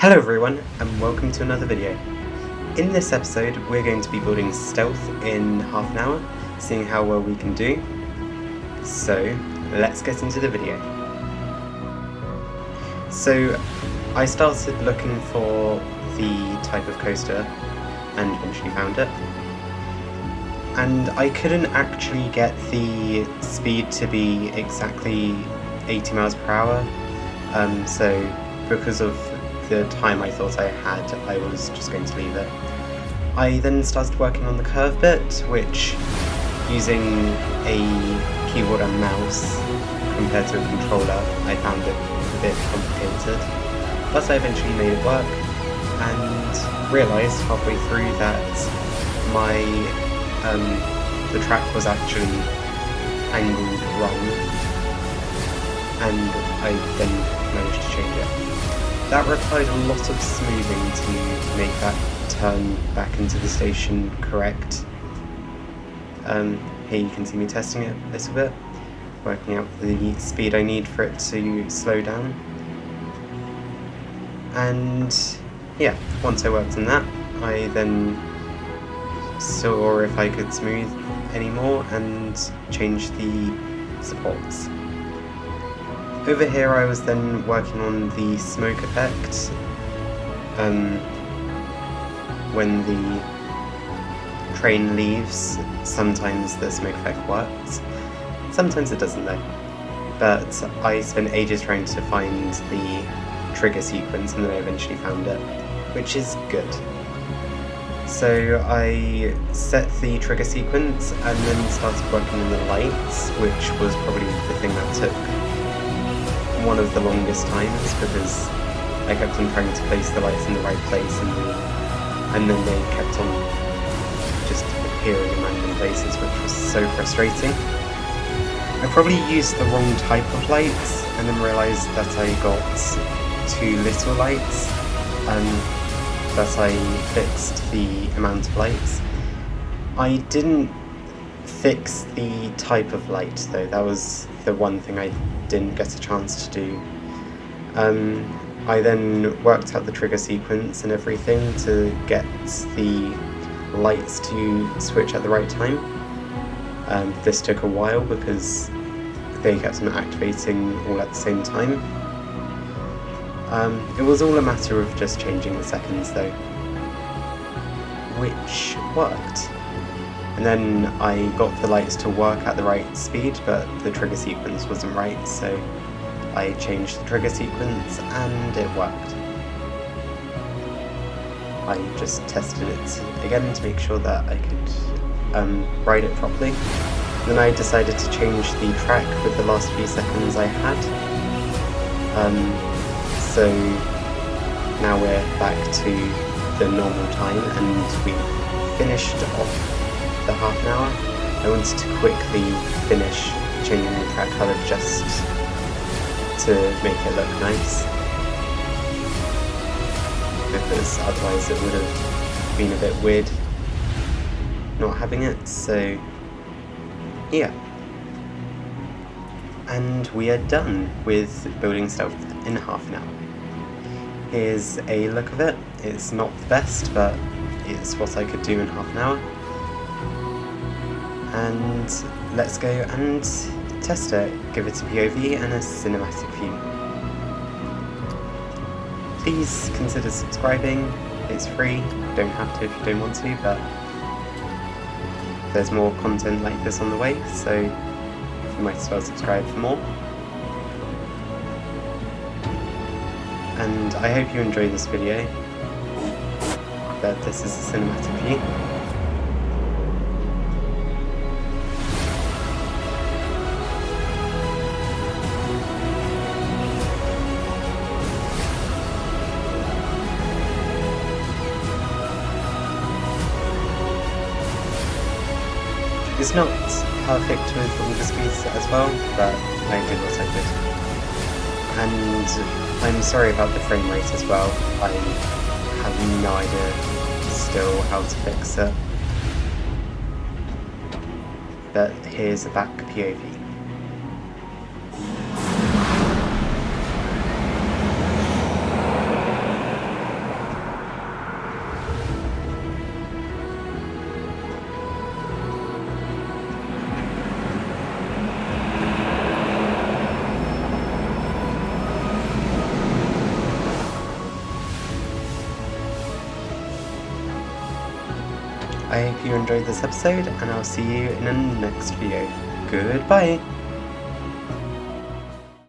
Hello everyone, and welcome to another video. In this episode, we're going to be building stealth in half an hour, seeing how well we can do. So, let's get into the video. So, I started looking for the type of coaster, and eventually found it. And I couldn't actually get the speed to be exactly 80 miles per hour, so because of the time I thought I had, I was just going to leave it. I then started working on the curve bit, which, using a keyboard and mouse compared to a controller, I found it a bit complicated. But I eventually made it work, and realised halfway through that the track was actually angled wrong, and I then managed to change it. That required a lot of smoothing to make that turn back into the station correct. Here you can see me testing it a little bit, working out the speed I need for it to slow down. And yeah, once I worked on that, I then saw if I could smooth any more and change the supports. Over here I was then working on the smoke effect. When the train leaves, sometimes the smoke effect works, sometimes it doesn't though. But I spent ages trying to find the trigger sequence, and then I eventually found it, which is good. So I set the trigger sequence and then started working on the lights, which was probably the thing that took one of the longest times, because I kept on trying to place the lights in the right place, and then they kept on just appearing in random places, which was so frustrating. I probably used the wrong type of lights, and then realised that I got too little lights, that I fixed the amount of lights. I didn't fix the type of light though, that was the one thing I didn't get a chance to do. I then worked out the trigger sequence and everything to get the lights to switch at the right time. This took a while because they kept on activating all at the same time. It was all a matter of just changing the seconds though, which worked. And then I got the lights to work at the right speed, but the trigger sequence wasn't right, so I changed the trigger sequence and it worked. I just tested it again to make sure that I could ride it properly. Then I decided to change the track with the last few seconds I had. So now we're back to the normal time, and we finished off the half an hour. I wanted to quickly finish changing the track colour just to make it look nice, because otherwise it would have been a bit weird not having it, so yeah. And we are done with building stealth in half an hour. Here's a look of it. It's not the best, but it's what I could do in half an hour. And let's go and test it, give it a POV and a cinematic view. Please consider subscribing, it's free, you don't have to if you don't want to, but there's more content like this on the way, so you might as well subscribe for more. And I hope you enjoy this video, but this is a cinematic view. It's not perfect with all the speeds as well, but I did what I could. And I'm sorry about the frame rate as well. I have no idea still how to fix it. But here's a back POV. I hope you enjoyed this episode, and I'll see you in the next video. Goodbye!